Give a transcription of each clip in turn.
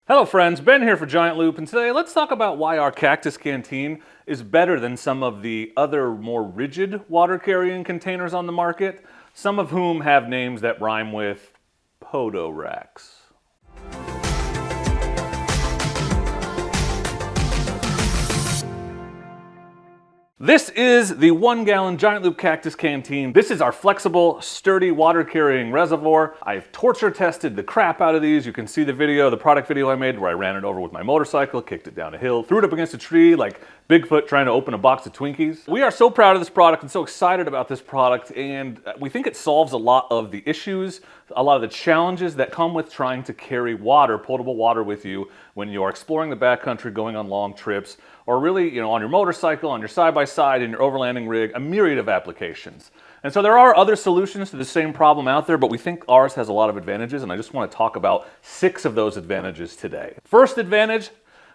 Hello friends, Ben here for Giant Loop, and today let's talk about why our Cactus Canteen is better than some of the other more rigid water carrying containers on the market, some of whom have names that rhyme with Moto racks. This is the 1-gallon Giant Loop Cactus Canteen. This is our flexible, sturdy water carrying reservoir. I've torture tested the crap out of these. You can see the video, the product video I made where I ran it over with my motorcycle, kicked it down a hill, threw it up against a tree like Bigfoot trying to open a box of Twinkies. We are so proud of this product and so excited about this product, and we think it solves a lot of the issues, a lot of the challenges that come with trying to carry water, potable water with you when you're exploring the backcountry, going on long trips, or really, on your motorcycle, on your side-by-side, in your overlanding rig, a myriad of applications. And so there are other solutions to the same problem out there, but we think ours has a lot of advantages, and I just want to talk about 6 of those advantages today. First advantage,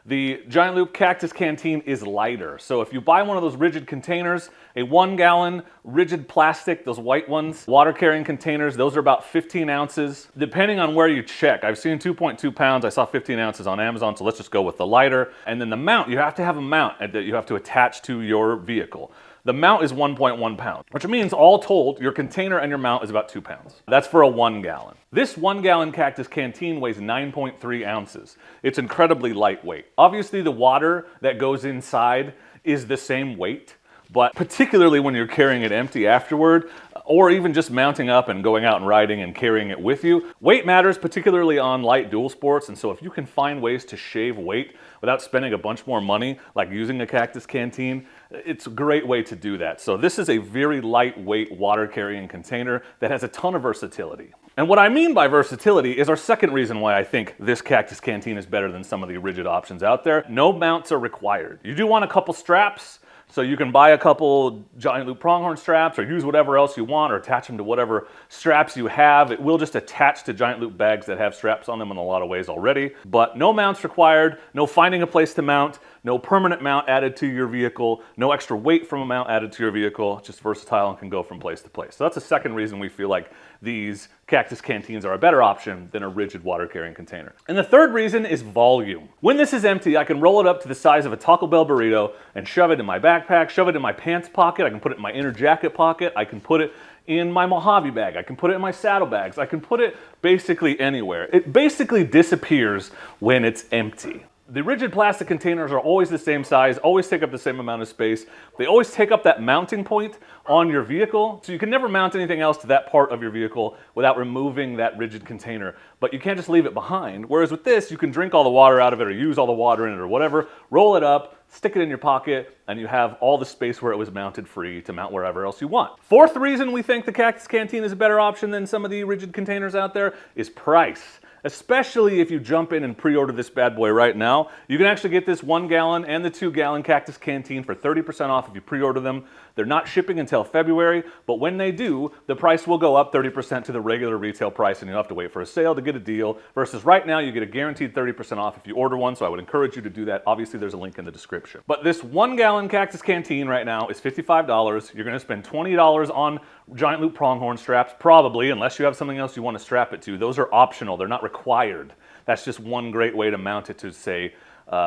the Giant Loop Cactus Canteen is lighter. So if you buy one of those rigid containers, a 1-gallon rigid plastic, those white ones, water carrying containers, those are about 15 ounces. Depending on where you check, I've seen 2.2 pounds, I saw 15 ounces on Amazon, so let's just go with the lighter. And then the mount, you have to have a mount that you have to attach to your vehicle. The mount is 1.1 pounds, which means all told, your container and your mount is about 2 pounds. That's for a 1-gallon. This 1-gallon Cactus Canteen weighs 9.3 ounces. It's incredibly lightweight. Obviously, the water that goes inside is the same weight, but particularly when you're carrying it empty afterward, or even just mounting up and going out and riding and carrying it with you, weight matters, particularly on light dual sports. And so if you can find ways to shave weight without spending a bunch more money, like using a Cactus Canteen, it's a great way to do that. So this is a very lightweight water carrying container that has a ton of versatility. And what I mean by versatility is our second reason why I think this Cactus Canteen is better than some of the rigid options out there. No mounts are required. You do want a couple straps, so you can buy a couple Giant Loop pronghorn straps or use whatever else you want or attach them to whatever straps you have. It will just attach to Giant Loop bags that have straps on them in a lot of ways already. But no mounts required, no finding a place to mount, no permanent mount added to your vehicle, no extra weight from a mount added to your vehicle, just versatile and can go from place to place. So that's the second reason we feel like these Cactus Canteens are a better option than a rigid water carrying container. And the third reason is volume. When this is empty, I can roll it up to the size of a Taco Bell burrito and shove it in my backpack, shove it in my pants pocket, I can put it in my inner jacket pocket, I can put it in my Mojave bag, I can put it in my saddlebags, I can put it basically anywhere. It basically disappears when it's empty. The rigid plastic containers are always the same size, always take up the same amount of space. They always take up that mounting point on your vehicle, so you can never mount anything else to that part of your vehicle without removing that rigid container. But you can't just leave it behind. Whereas with this, you can drink all the water out of it or use all the water in it or whatever, roll it up, stick it in your pocket, and you have all the space where it was mounted free to mount wherever else you want. Fourth reason we think the Cactus Canteen is a better option than some of the rigid containers out there is price. Especially if you jump in and pre-order this bad boy right now. You can actually get this 1-gallon and the 2-gallon Cactus Canteen for 30% off if you pre-order them. They're not shipping until February, but when they do, the price will go up 30% to the regular retail price, and you'll have to wait for a sale to get a deal, versus right now you get a guaranteed 30% off if you order one, so I would encourage you to do that. Obviously, there's a link in the description. But this 1-gallon Cactus Canteen right now is $55. You're gonna spend $20 on Giant Loop pronghorn straps, probably, unless you have something else you want to strap it to. Those are optional, they're not required. That's just one great way to mount it to, say,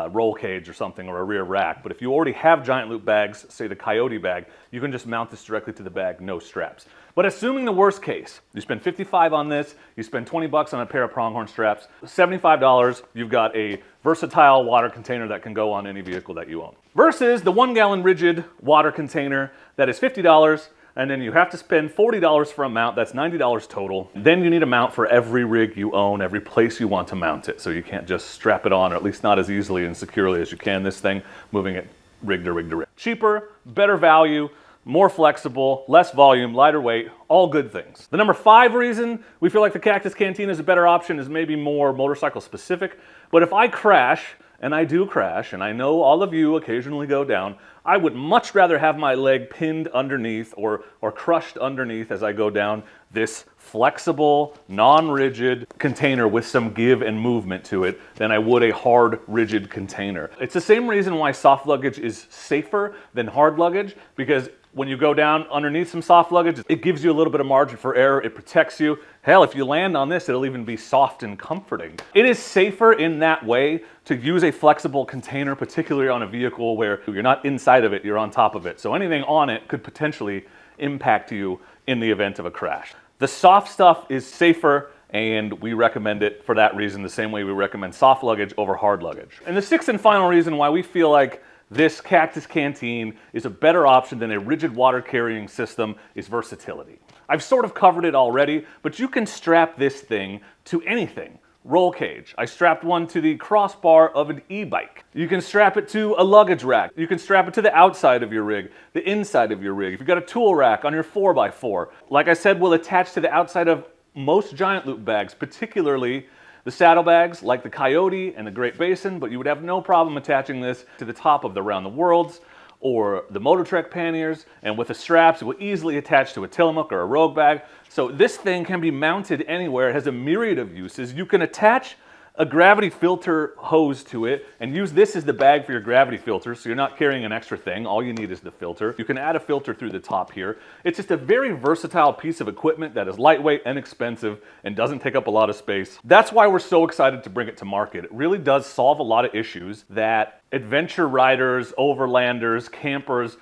roll cage or something, or a rear rack. But if you already have Giant Loop bags, say the Coyote bag, you can just mount this directly to the bag, no straps. But assuming the worst case, you spend $55 on this, you spend $20 on a pair of pronghorn straps, $75, you've got a versatile water container that can go on any vehicle that you own. Versus the 1-gallon rigid water container that is $50, and then you have to spend $40 for a mount, that's $90 total. Then you need a mount for every rig you own, every place you want to mount it. So you can't just strap it on, or at least not as easily and securely as you can this thing, moving it rig to rig to rig. Cheaper, better value, more flexible, less volume, lighter weight, all good things. The number 5 reason we feel like the Cactus Canteen is a better option is maybe more motorcycle specific, but if I crash, and I do crash, and I know all of you occasionally go down, I would much rather have my leg pinned underneath or crushed underneath as I go down this flexible, non-rigid container with some give and movement to it than I would a hard, rigid container. It's the same reason why soft luggage is safer than hard luggage, because When you go down underneath some soft luggage, it gives you a little bit of margin for error. It protects you. Hell, if you land on this, it'll even be soft and comforting. It is safer in that way to use a flexible container, particularly on a vehicle where you're not inside of it, you're on top of it. So anything on it could potentially impact you in the event of a crash. The soft stuff is safer, and we recommend it for that reason, the same way we recommend soft luggage over hard luggage. And the sixth and final reason why we feel like this Cactus Canteen is a better option than a rigid water carrying system is versatility. I've sort of covered it already, but you can strap this thing to anything. Roll cage. I strapped one to the crossbar of an e-bike. You can strap it to a luggage rack. You can strap it to the outside of your rig, the inside of your rig. If you've got a tool rack on your 4x4, like I said, will attach to the outside of most giant loop bags, particularly the saddlebags like the Coyote and the Great Basin, but you would have no problem attaching this to the top of the Round the Worlds or the Moto Trek panniers, and with the straps it will easily attach to a Tillamook or a Rogue bag. So this thing can be mounted anywhere. It has a myriad of uses. You can attach a gravity filter hose to it and use this as the bag for your gravity filter, so you're not carrying an extra thing. All you need is the filter. You can add a filter through the top here. It's just a very versatile piece of equipment that is lightweight and inexpensive and doesn't take up a lot of space. That's why we're so excited to bring it to market. It really does solve a lot of issues that adventure riders, overlanders, campers,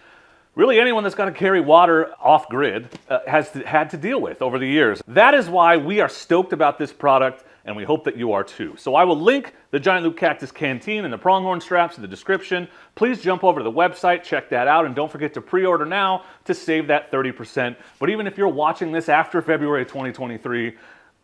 really anyone that's got to carry water off-grid has had to deal with over the years. That is why we are stoked about this product, and we hope that you are too. So I will link the Giant Loop Cactus Canteen and the pronghorn straps in the description. Please jump over to the website, check that out, and don't forget to pre-order now to save that 30%. But even if you're watching this after February 2023,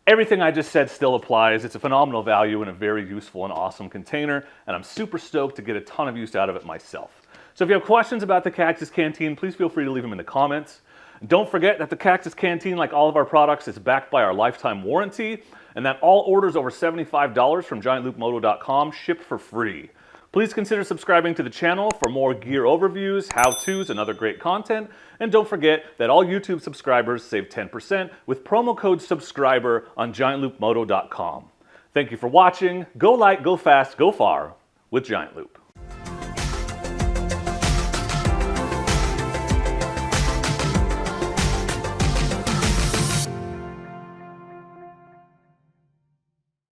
everything I just said still applies. It's a phenomenal value and a very useful and awesome container, and I'm super stoked to get a ton of use out of it myself. So if you have questions about the Cactus Canteen, please feel free to leave them in the comments. Don't forget that the Cactus Canteen, like all of our products, is backed by our lifetime warranty, and that all orders over $75 from GiantLoopMoto.com ship for free. Please consider subscribing to the channel for more gear overviews, how-tos, and other great content. And don't forget that all YouTube subscribers save 10% with promo code SUBSCRIBER on GiantLoopMoto.com. Thank you for watching. Go light, go fast, go far with Giant Loop.